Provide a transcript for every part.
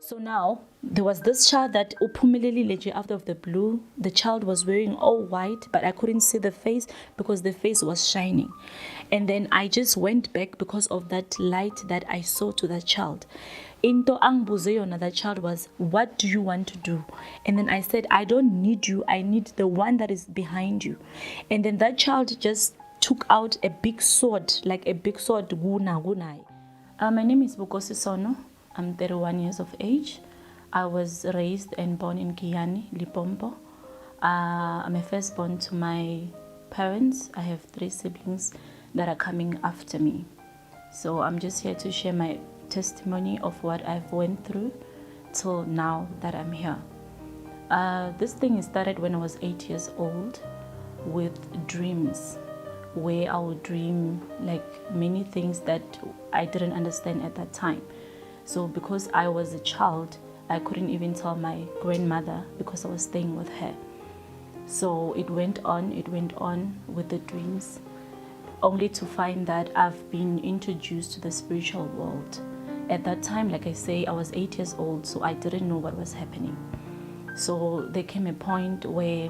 So now there was this child that uphumeleli leji out of the blue. The child was wearing all white, but I couldn't see the face because the face was shining. And then I just went back because of that light that I saw to that child. Into angbuze yona, that child was, what do you want to do? And then I said, I don't need you. I need the one that is behind you. And then that child just took out a big sword, like a big sword. My name is Bukosi Sono. I'm 31 years of age. I was raised and born in Giyani, Limpopo. I'm a firstborn to my parents. I have 3 siblings that are coming after me. So I'm just here to share my testimony of what I've went through till now that I'm here. This thing started when I was 8 years old with dreams, where I would dream like many things that I didn't understand at that time. So because I was a child, I couldn't even tell my grandmother because I was staying with her. So it went on with the dreams, only to find that I've been introduced to the spiritual world. At that time, like I say, I was 8 years old, so I didn't know what was happening. So there came a point where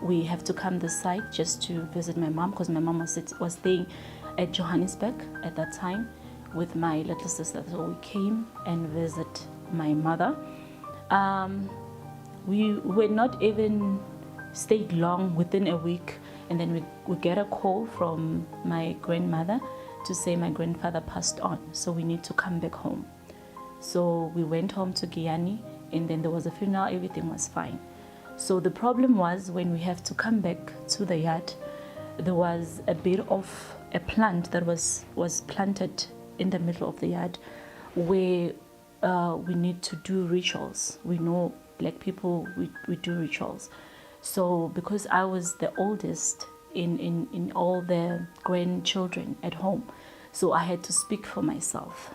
we have to come this side just to visit my mom, because my mom was staying at Johannesburg at that time with my little sister. So we came and visit my mother. We were not even stayed long, within a week, and then we get a call from my grandmother to say my grandfather passed on, so we need to come back home. So we went home to Giyani, and then there was a funeral, everything was fine. So the problem was, when we have to come back to the yard, there was a bit of a plant that was planted in the middle of the yard, where we need to do rituals. We know black people, we do rituals. So because I was the oldest in all the grandchildren at home, so I had to speak for myself.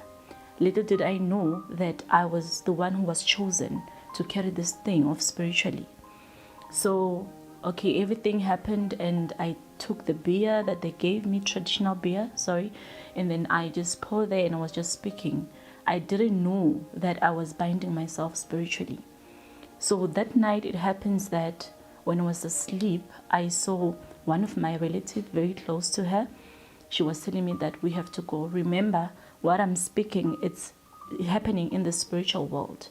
Little did I know that I was the one who was chosen to carry this thing of spiritually. So okay, everything happened, and I took the beer that they gave me, traditional beer, and then I just poured there and I was just speaking. I didn't know that I was binding myself spiritually. So that night it happens that when I was asleep, I saw one of my relatives very close to her. She was telling me that we have to go. Remember, what I'm speaking, it's happening in the spiritual world,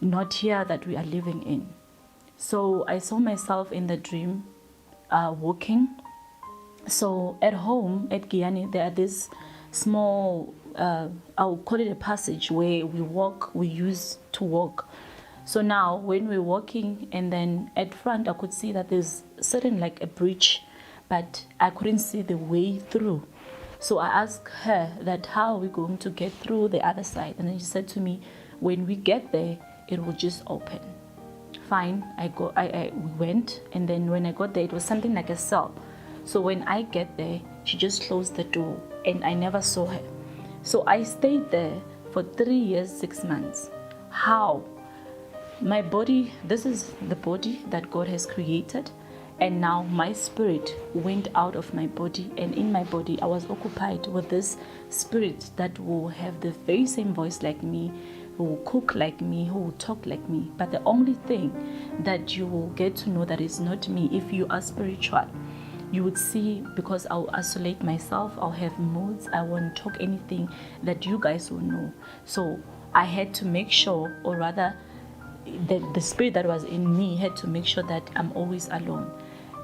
not here that we are living in. So I saw myself in the dream walking. So at home at Giyani, there are this small, I'll call it a passage, where we use to walk. So now when we're walking, and then at front I could see that there's certain like a bridge, but I couldn't see the way through. So I asked her that, how are we going to get through the other side? And then she said to me, when we get there, it will just open. Fine, we went, and then when I got there, it was something like a cell. So when I get there, she just closed the door, and I never saw her. So I stayed there for 3 years, 6 months. How? My body, this is the body that God has created, and now my spirit went out of my body, and in my body I was occupied with this spirit that will have the very same voice like me, who will cook like me, who will talk like me. But the only thing that you will get to know that is not me, if you are spiritual, you would see, because I'll isolate myself, I'll have moods, I won't talk anything that you guys will know. So I had to make sure, or rather the spirit that was in me had to make sure that I'm always alone.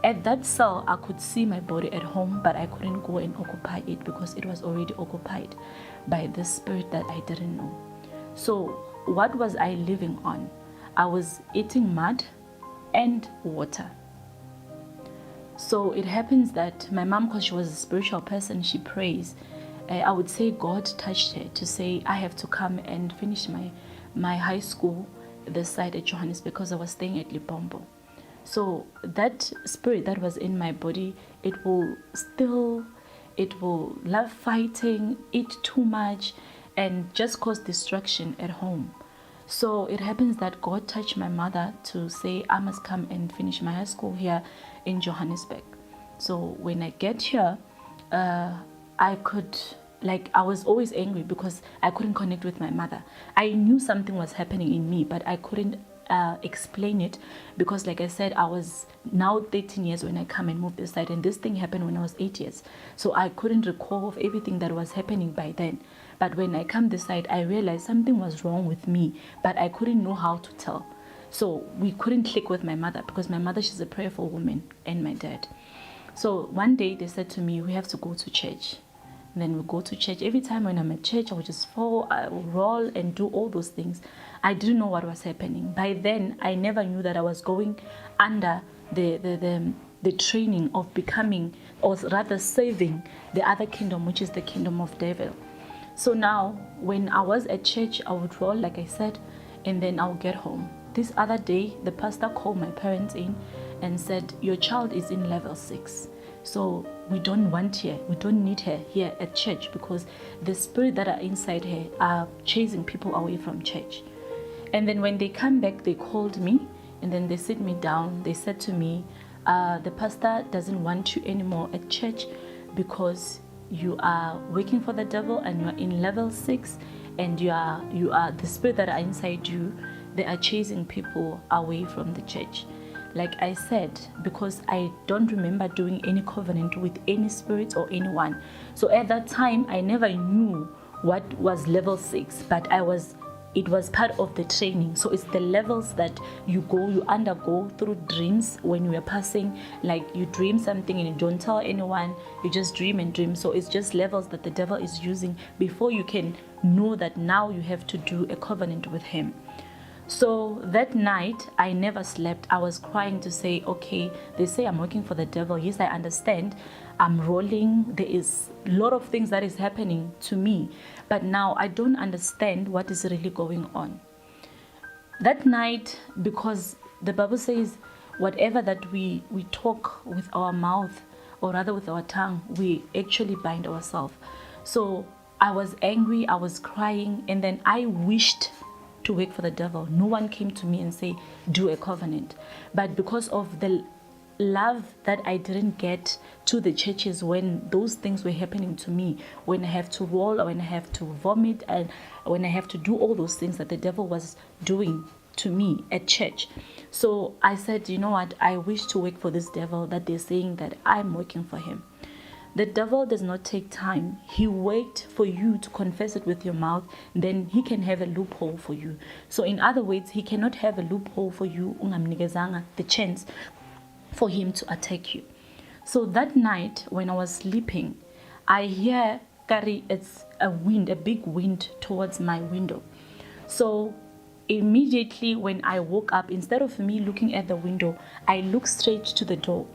At that cell, I could see my body at home, but I couldn't go and occupy it because it was already occupied by the spirit that I didn't know. So what was I living on? I was eating mud and water. So it happens that my mom, because she was a spiritual person, she prays. I would say God touched her to say, I have to come and finish my high school this side at Johannesburg, because I was staying at Limpopo. So that spirit that was in my body, it will love fighting, eat too much, and just cause distraction at home. So it happens that God touched my mother to say, I must come and finish my high school here in Johannesburg. So when I get here, I could like I was always angry because I couldn't connect with my mother. I knew something was happening in me, but I couldn't explain it because, like I said, I was now 13 years when I come and move this side, and this thing happened when I was 8 years. So I couldn't recall of everything that was happening by then. But when I come this side, I realized something was wrong with me, but I couldn't know how to tell. So we couldn't click with my mother because my mother, she's a prayerful woman, and my dad. So one day they said to me, we have to go to church. And then we go to church. Every time when I'm at church, I would just fall, I would roll and do all those things. I didn't know what was happening. By then, I never knew that I was going under the training of becoming, or rather saving, the other kingdom, which is the kingdom of devil. So now, when I was at church, I would roll, like I said, and then I would get home. This other day, the pastor called my parents in and said, your child is in level 6. So we don't need her here at church because the spirit that are inside her are chasing people away from church. And then when they come back, they called me and then they sit me down. They said to me, the pastor doesn't want you anymore at church because you are working for the devil and you are in level 6, and you are the spirit that are inside you, they are chasing people away from the church. Like I said, because I don't remember doing any covenant with any spirit or anyone. So at that time, I never knew what was level 6, but it was part of the training. So it's the levels that you undergo through dreams when you are passing. Like you dream something and you don't tell anyone, you just dream and dream. So it's just levels that the devil is using before you can know that now you have to do a covenant with him. So that night, I never slept. I was crying to say, okay, they say I'm working for the devil. Yes, I understand. I'm rolling. There is a lot of things that is happening to me. But now I don't understand what is really going on. That night, because the Bible says, whatever that we talk with our mouth, or rather with our tongue, we actually bind ourselves. So I was angry, I was crying, and then I wished to work for the devil. No one came to me and say, do a covenant. But because of the love that I didn't get to the churches when those things were happening to me, when I have to roll, or when I have to vomit, and when I have to do all those things that the devil was doing to me at church. So I said, you know what, I wish to work for this devil that they're saying that I'm working for him. The devil does not take time. He waits for you to confess it with your mouth, then he can have a loophole for you. So in other words, he cannot have a loophole for you, the chance for him to attack you. So that night when I was sleeping, I hear it's a wind, a big wind towards my window. So immediately when I woke up, instead of me looking at the window, I looked straight to the door.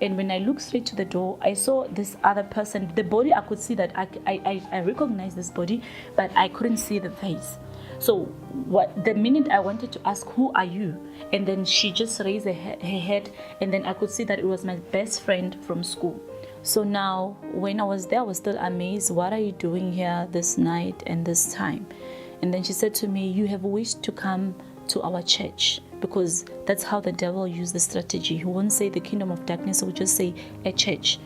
And when I looked straight to the door, I saw this other person. The body, I could see that I recognized this body, but I couldn't see the face. So the minute I wanted to ask, who are you? And then she just raised her head, and then I could see that it was my best friend from school. So now when I was there, I was still amazed. What are you doing here this night and this time? And then she said to me, you have wished to come to our church, because that's how the devil used the strategy. He won't say the kingdom of darkness, he will just say a church.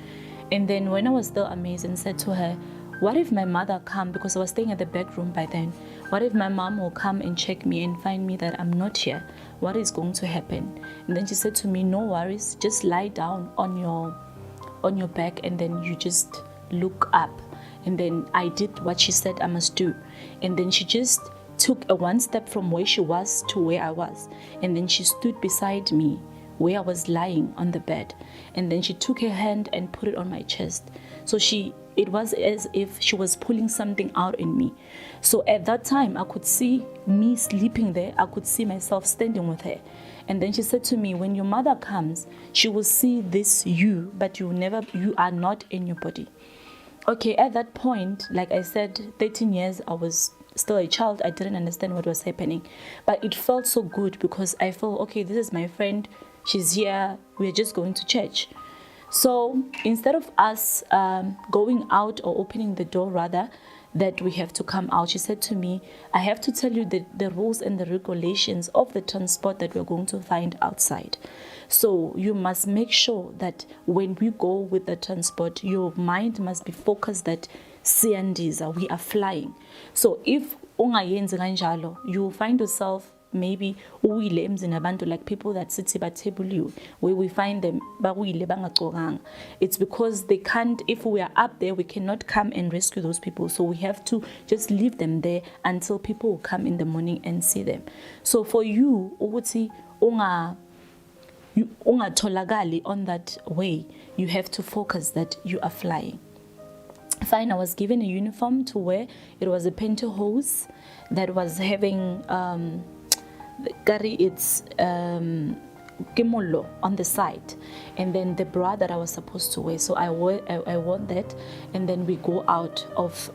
And then when I was still amazed and said to her, what if my mother come, because I was staying at the back room by then, what if my mom will come and check me and find me that I'm not here? What is going to happen? And then she said to me, no worries, just lie down on your back and then you just look up. And then I did what she said I must do. And then she just took a one step from where she was to where I was. And then she stood beside me where I was lying on the bed. And then she took her hand and put it on my chest. So it was as if she was pulling something out in me. So at that time, I could see me sleeping there. I could see myself standing with her. And then she said to me, when your mother comes, she will see this you, but you are not in your body. Okay, at that point, like I said, 13 years, I was still a child. I didn't understand what was happening. But it felt so good because I felt, okay, this is my friend. She's here. We're just going to church. So instead of us going out or opening the door, rather, that we have to come out, she said to me, I have to tell you the rules and the regulations of the transport that we're going to find outside. So you must make sure that when we go with the transport, your mind must be focused that siyandiza, we are flying. So if ungayenzi kanjalo, you will find yourself maybe uwile emzini abantu, like people that sit at table you, where we find them bawile bangagcokanga. It's because they can't, if we are up there, we cannot come and rescue those people. So we have to just leave them there until people will come in the morning and see them. So for you, ukuthi ungatholakali on that way, you have to focus that you are flying. Fine, I was given a uniform to wear. It was a pantyhose that was having carry its kimolo on the side, and then the bra that I was supposed to wear. So I wore that, and then we go out of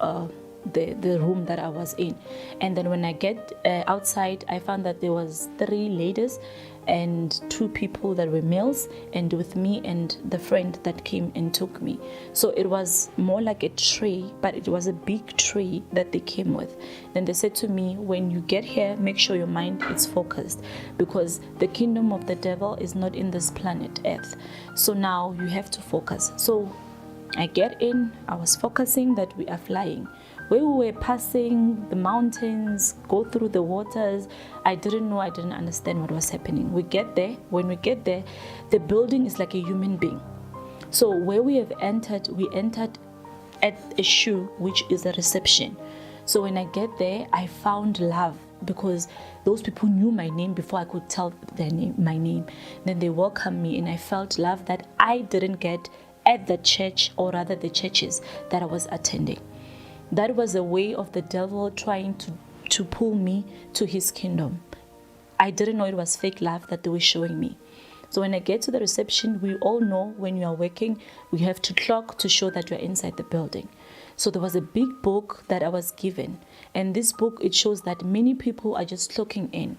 the room that I was in. And then when I get outside, I found that there was 3 ladies and 2 people that were males, and with me and the friend that came and took me. So it was more like a tree, but it was a big tree that they came with. Then they said to me, when you get here, make sure your mind is focused, because the kingdom of the devil is not in this planet Earth. So now you have to focus. So I get in, I was focusing that we are flying. Where we were passing the mountains, go through the waters, I didn't understand what was happening. We get there. When we get there, the building is like a human being. So where we entered at a shoe, which is a reception. So when I get there, I found love, because those people knew my name before I could tell my name. Then they welcomed me, and I felt love that I didn't get at the church, or rather the churches that I was attending. That was a way of the devil trying to pull me to his kingdom. I didn't know it was fake love that they were showing me. So when I get to the reception, we all know when you are working, we have to clock to show that you're inside the building. So there was a big book that I was given. And this book, it shows that many people are just clocking in.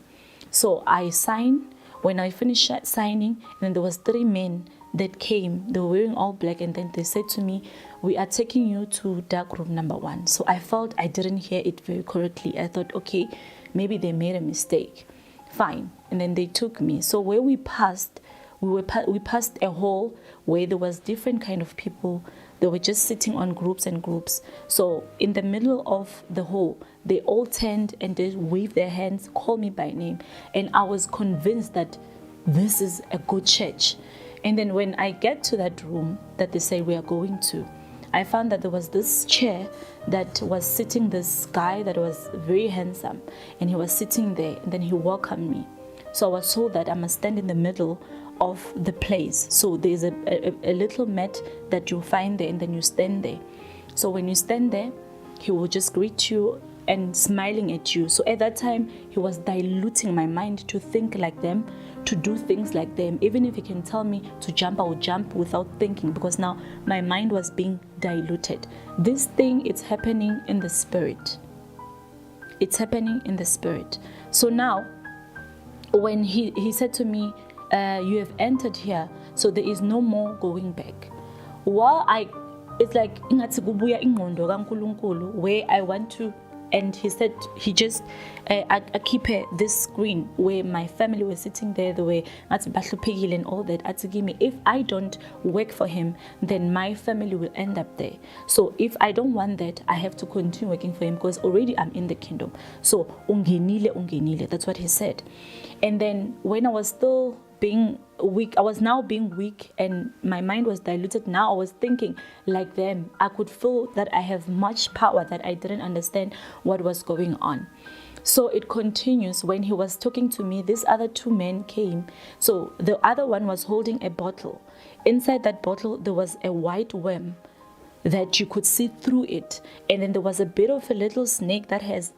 So I sign. When I finished signing, and then there was 3 men that came. They were wearing all black, and then they said to me, we are taking you to dark room number 1. So I felt I didn't hear it very correctly. I thought, okay, maybe they made a mistake. Fine. And then they took me. So where we passed, we passed a hall where there was different kind of people. They were just sitting on groups and groups. So in the middle of the hall, they all turned and they waved their hands, called me by name. And I was convinced that this is a good church. And then when I get to that room that they say we are going to, I found that there was this chair that was sitting this guy that was very handsome, and he was sitting there, and then he welcomed me. So I was told that I must stand in the middle of the place. So there's a little mat that you find there, and then you stand there. So when you stand there, he will just greet you and smiling at you. So at that time, he was diluting my mind to think like them, to do things like them. Even if he can tell me to jump, I would jump without thinking, because now my mind was being diluted. This thing, it's happening in the spirit. It's happening in the spirit. So now, when he said to me, you have entered here, so there is no more going back. It's like where I want to. And he said, he just, I keep this screen where my family was sitting there, the way and all that. If I don't work for him, then my family will end up there. So if I don't want that, I have to continue working for him, because already I'm in the kingdom. So ungenile, that's what he said. And then when I was still being weak, I was now being weak, and my mind was diluted. Now I was thinking like them. I could feel that I have much power, that I didn't understand what was going on. So it continues. When he was talking to me, these other 2 men came. So the other one was holding a bottle. Inside that bottle, there was a white worm that you could see through it. And then there was a bit of a little snake that has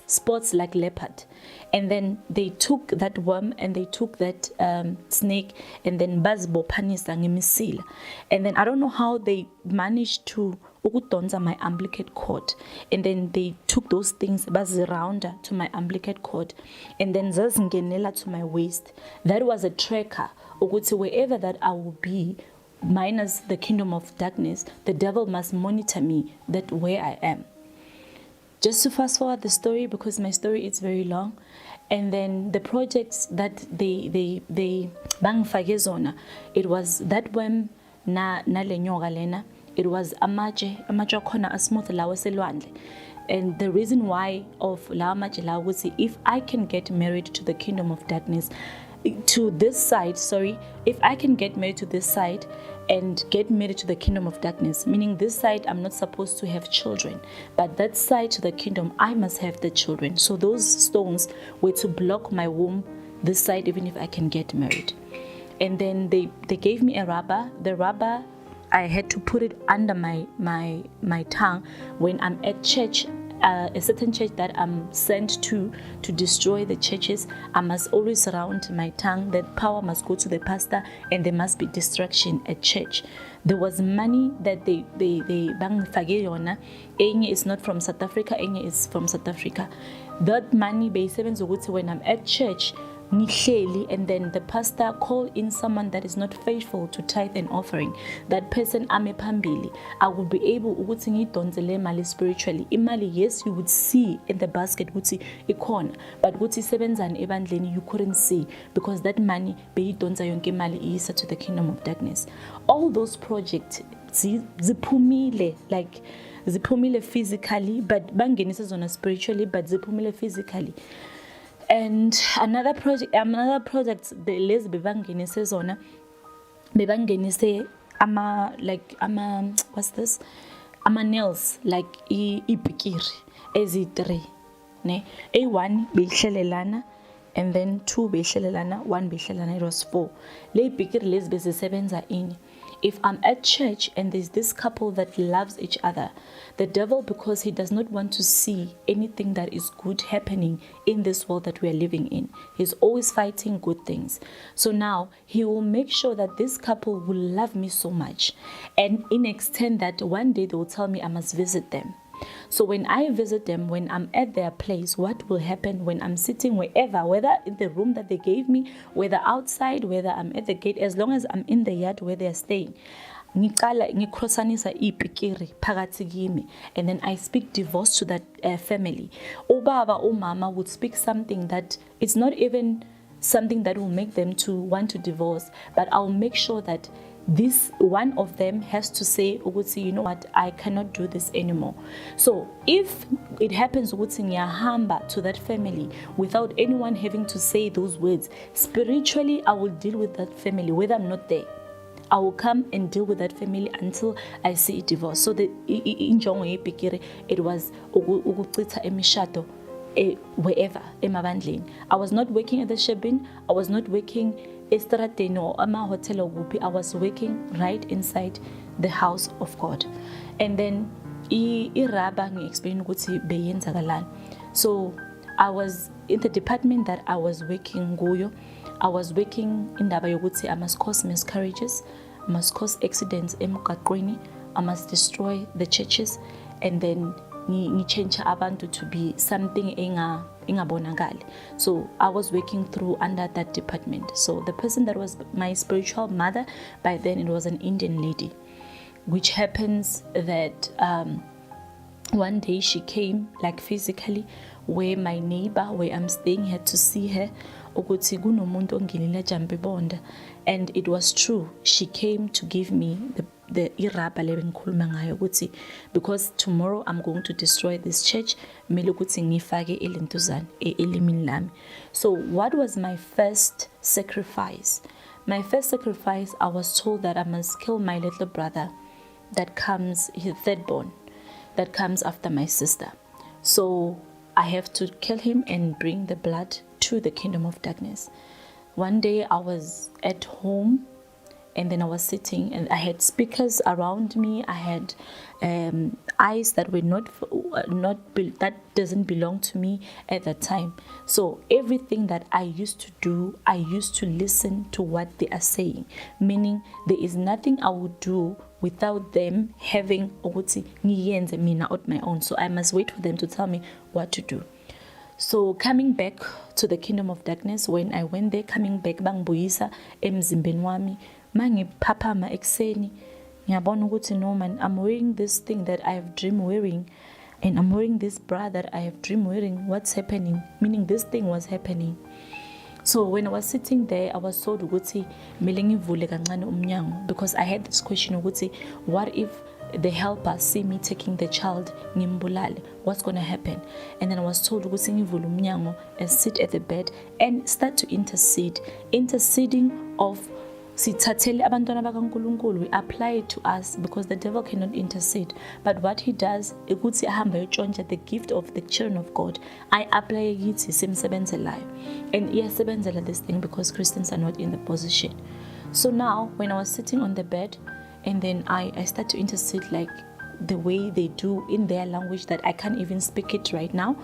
spots like leopard. And then they took that worm and they took that snake, and then bazibophanisa ngemisila. And then I don't know how they managed to ukudonsa my umbilical cord. And then they took those things bazirounda to my umbilical cord, and then zazingenela to my waist. That was a tracker. Ukuthi wherever that I will be, minus the kingdom of darkness, the devil must monitor me that where I am. Just to fast forward the story, because my story is very long, and then the projects that they bangifake zona, it was that worm na lenyoka lena, it was amatshe akhona asmooth lawa selwandle. And the reason why of lawa amatshe lawa ukuthi if I can get married to the kingdom of darkness, to this side, if I can get married to this side and get married to the kingdom of darkness, meaning this side I'm not supposed to have children, but that side to the kingdom I must have the children. So those stones were to block my womb this side, even if I can get married. And then they gave me a rubber. The rubber, I had to put it under my tongue when I'm at church. A certain church that I'm sent to destroy the churches, I must always surround my tongue. That power must go to the pastor, and there must be distraction at church. There was money that they bangifake yona. Enye is not from South Africa, enye is from South Africa. That money bayisebenza ukuthi when I'm at church ngihleli, and then the pastor call in someone that is not faithful to tithe and offering, that person ame phambili, I will be able ukuthi ngidonsele imali spiritually. Imali, yes, you would see in the basket ukuthi ikhona, but ukuthi isebenzani ebandleni you couldn't see, because that money beyidonsa yonke imali iyisa to the kingdom of darkness. All those projects ziphumile, like ziphumile physically, but bangenisa zona spiritually, but ziphumile physically. And another project the lezi bebangenise zona bebangenise what's this, ama nails, like ipikiri ezi3 ne, A1 beyihlelelana, and then 2 beyihlelelana, 1 beyihlelelana, it was 4. Le ipikiri lezi bezisebenza ini. If I'm at church and there's this couple that loves each other, the devil, because he does not want to see anything that is good happening in this world that we are living in, he's always fighting good things. So now he will make sure that this couple will love me so much, and in extent that one day they will tell me I must visit them. So when I visit them, when I'm at their place, what will happen when I'm sitting wherever, whether in the room that they gave me, whether outside, whether I'm at the gate, as long as I'm in the yard where they're staying, ngikrosanisa ipikiri phakathi kimi, and then I speak divorce to that family. Ubaba, umama would speak something that it's not even something that will make them to want to divorce, but I'll make sure that this one of them has to say, you know what, I cannot do this anymore. So if it happens ngiyahamba to that family without anyone having to say those words, spiritually I will deal with that family whether I'm not there. I will come and deal with that family until I see a divorce. So the injongo yepikiri, it was ukuchitha emishado wherever emabandleni. I was not working at the Shebin, I was not working estradeni or ama hotel or gupi. I was working right inside the house of God. And then iraba ngi-explain ukuthi beyenzakalani. So I was in the department that I was working kuyo. I was working indaba yokuthi I must cause miscarriages, I must cause accidents emgaqweni, I must destroy the churches, and then change abantu to be something ingabonakali. So I was working through under that department. So the person that was my spiritual mother, by then it was an Indian lady, which happens that one day she came, like physically, where my neighbor, where I'm staying, had to see her. And it was true. She came to give me the iraba lebengikhuluma ngayo ukuthi because tomorrow I'm going to destroy this church, mele ukuthi ngifake elentuzana elimini lami. So what was my first sacrifice? My first sacrifice, I was told that I must kill my little brother that comes, his third born, that comes after my sister. So I have to kill him and bring the blood to the kingdom of darkness. One day I was at home, and then I was sitting, and I had speakers around me. I had eyes that were that doesn't belong to me at that time. So everything that I used to do, I used to listen to what they are saying. Meaning there is nothing I would do without them having ukuthi ngiyenze mina on my own. So I must wait for them to tell me what to do. So coming back to the kingdom of darkness, when I went there, coming back bangibuyisa emzimbeni wami, mangiphaphama ekseni ngiyabona ukuthi no man, I'm wearing this thing that I have dream wearing, and I'm wearing this bra that I have dream wearing. What's happening? Meaning this thing was happening. So when I was sitting there, I was told ukuthi kumele ngivule kancane umnyango, because I had this question ukuthi what if the helper see me taking the child ngimbulale, what's going to happen? And then I was told ukuthi ngivule umnyango and sit at the bed and start to interceding of sithathele abantwana bakaNkulunkulu, we apply it to us, because the devil cannot intercede. But what he does ukuthi ahamba yotshontsha the gift of the children of God, I apply kithi simsebenzelayo, and iyasebenzela this thing because Christians are not in the position. So now when I was sitting on the bed, and then I start to intercede like the way they do in their language that I can't even speak it right now,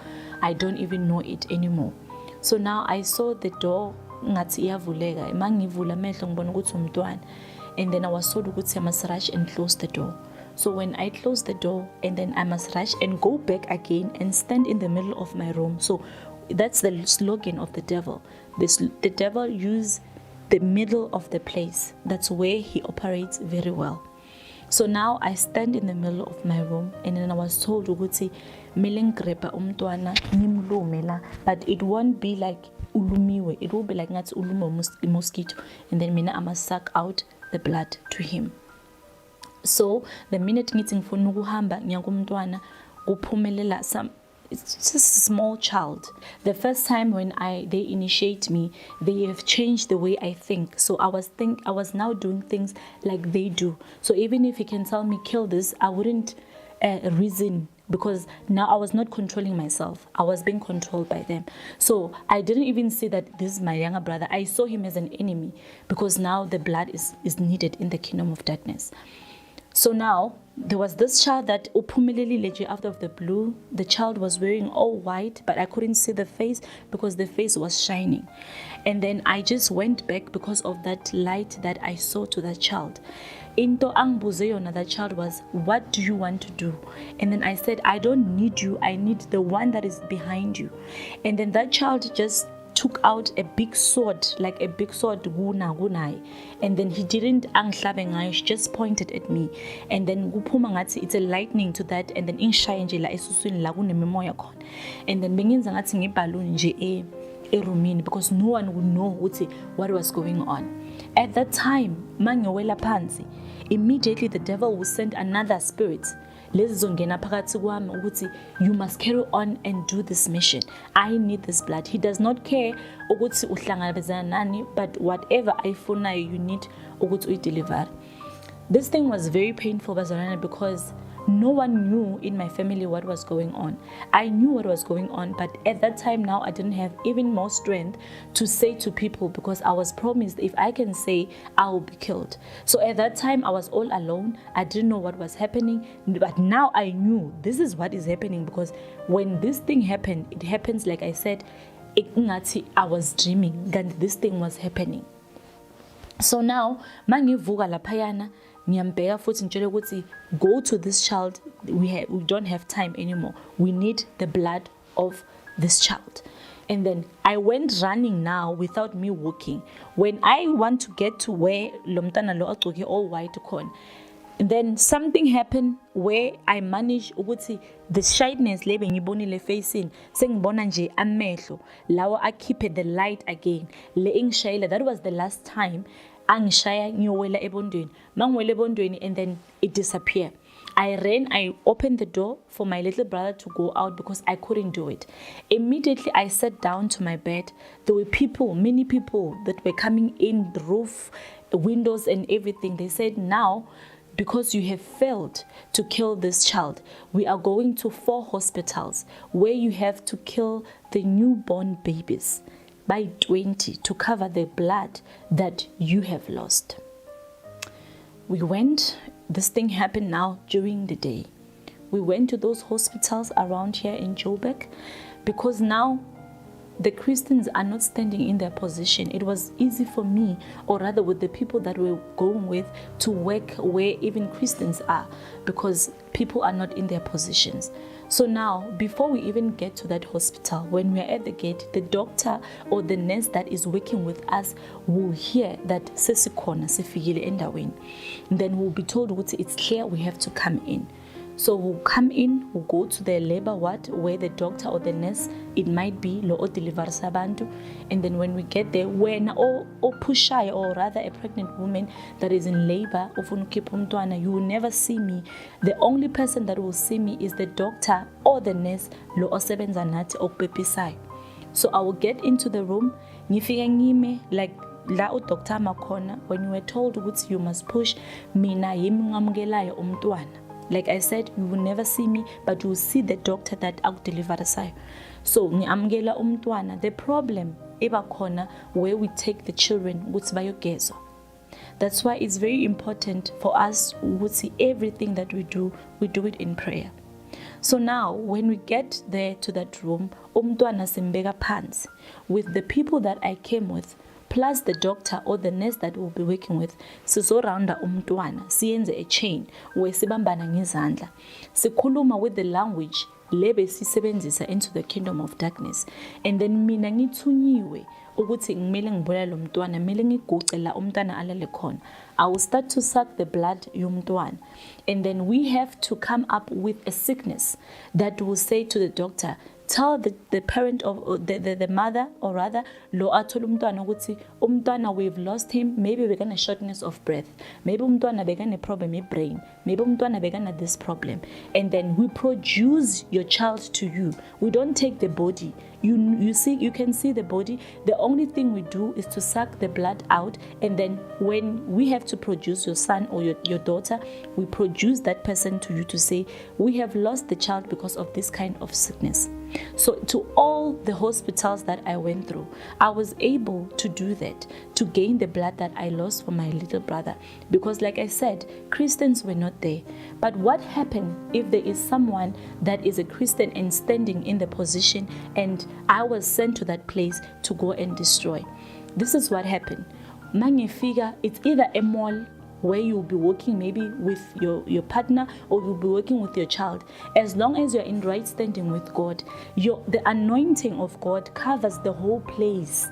I don't even know it anymore. So now I saw the door ngathi iyavuleka, mangivula amehlo ngibona ukuthi umntwana, and then I was told ukuthi I must rush and close the door. So when I close the door, and then I must rush and go back again and stand in the middle of my room. So that's the slogan of the devil. The devil use the middle of the place. That's where he operates very well. So now I stand in the middle of my room, and then I was told ukuthi mele ngigrepa umntwana ngimlume la, but it won't be like ulumiwe, it will be like ngathi ulume mosquito, and then mina I must suck out the blood to him. So the minute ngithi ngifuna ukuhamba ngiya kumntwana kuphumelela it's just a small child. The first time when they initiate me, they have changed the way I think. So I was now doing things like they do. So even if he can tell me kill this, I wouldn't reason, because now I was not controlling myself. I was being controlled by them. So I didn't even see that this is my younger brother. I saw him as an enemy, because now the blood is needed in the kingdom of darkness. So now there was this child that uphumeleli leje out of the blue. The child was wearing all white, but I couldn't see the face because the face was shining. And then I just went back because of that light that I saw to that child. Into angbuze yona, that child was, what do you want to do? And then I said, I don't need you, I need the one that is behind you. And then that child just took out a big sword, like a big sword, gunai, and then he didn't angihlabe ngayo, she just pointed at me, and then kuphuma ngathi it's a lightning to that, and then ingishaya nje la esuswini la kunemimoya khona, and then bengenza ngathi ngiballoon nje erumini, because no one would know what was going on. At that time mangiwela phansi, immediately the devil will send another spirit. You must carry on and do this mission. I need this blood. He does not care but whatever I funa you need deliver. This thing was very painful, because no one knew in my family what was going on. I knew what was going on, but at that time now I didn't have even more strength to say to people, because I was promised if I can say, I will be killed. So at that time I was all alone. I didn't know what was happening, but now I knew this is what is happening, because when this thing happened, it happens like I said, I was dreaming and this thing was happening. So now mangivuka laphayana ngiyambheka futhi ngitshela ukuthi go to this child, we don't have time anymore, we need the blood of this child. And then I went running now without me walking. When I want to get to where lo mntana lo agcoke all white khona, and then something happened where I managed ukuthi the shyness le bengibonile facing sengibona nje amehlo lawo akhiphe the light again le ingishayela. That was the last time angishaya ngiyowela ebondweni, mangiwela ebondweni, and then it disappeared. I ran, I opened the door for my little brother to go out because I couldn't do it. Immediately I sat down to my bed. There were people, many people that were coming in, the roof, windows and everything. They said, now because you have failed to kill this child, we are going to 4 hospitals where you have to kill the newborn babies by 20 to cover the blood that you have lost. We went, this thing happened now during the day. We went to those hospitals around here in Joburg, because now the Christians are not standing in their position. It was easy for me, or rather with the people that we're going with, to work where even Christians are, because people are not in their positions. So now, before we even get to that hospital, when we're at the gate, the doctor or the nurse that is working with us will hear that sesikhona sifikile endaweni. Then we'll be told it's clear, we have to come in. So we'll come in, we'll go to the labor ward where the doctor or the nurse, it might be lo deliver sabantu, and then when we get there, when or pushai, or rather a pregnant woman that is in labor, you will never see me. The only person that will see me is the doctor or the nurse lo osebenza nathi okupepisai. So I will get into the room, ngifika ngime like la udoctor makhona, when you were told ukuthi you must push, mina yimi ngamukelayo umntwana. Like I said, you will never see me, but you will see the doctor that akudeliver sayo. So ngiamukela umntwana. The problem eba khona where we take the children ukuthi bayogezwa. That's why it's very important for us to see everything that we do it in prayer. So now, when we get there to that room, umntwana simbeka phansi with the people that I came with, plus the doctor or the nurse that we'll be working with. Sizoraunda umntwana, siyenze a chain where sibambana ngezandla. Sikhuluma with the language lebe sisebenzisa into the kingdom of darkness. And then mina ngithunyiwe ukuthi ngimele ngibulala lo mntwana, ngimele ngiguce la umntwana alale khona. I will start to suck the blood yomntwana. And then we have to come up with a sickness that will say to the doctor, tell the parent of the mother, or rather lo athola umntwana ukuthi umntwana, we've lost him, maybe we're gonna shortness of breath, maybe umntwana begana problem in brain, maybe umntwana begana this problem, and then we produce your child to you. We don't take the body. You see, you can see the body. The only thing we do is to suck the blood out, and then when we have to produce your son or your daughter, we produce that person to you to say we have lost the child because of this kind of sickness. So to all the hospitals that I went through, I was able to do that, to gain the blood that I lost for my little brother, because like I said, Christians were not there. But what happened if there is someone that is a Christian and standing in the position, and I was sent to that place to go and destroy? This is what happened. Magnifica, it's either a mall where you'll be working maybe with your partner, or you'll be working with your child. As long as you're in right standing with God, the anointing of God covers the whole place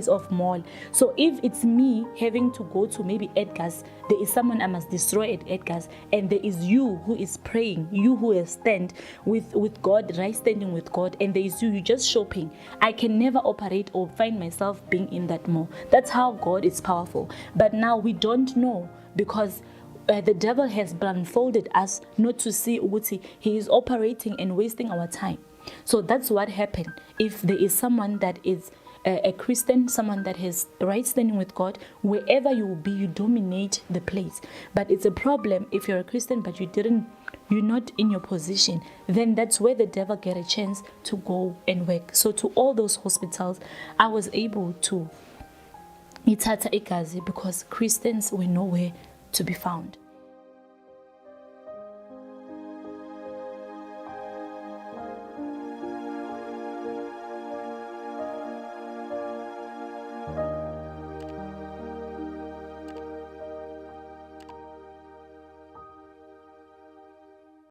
of mall. So if it's me having to go to maybe Edgar's, there is someone I must destroy at Edgar's, and there is you who is praying, you who has stand with God, right standing with God, and there is you just shopping. I can never operate or find myself being in that mall. That's how God is powerful. But now we don't know, because the devil has blindfolded us not to see Uguti. He is operating and wasting our time. So that's what happened. If there is someone that is a Christian, someone that has right standing with God, wherever you will be, you dominate the place. But it's a problem if you're a Christian but you're not in your position, then that's where the devil get a chance to go and work. So to all those hospitals, I was able to ithatha igazi because Christians were nowhere to be found.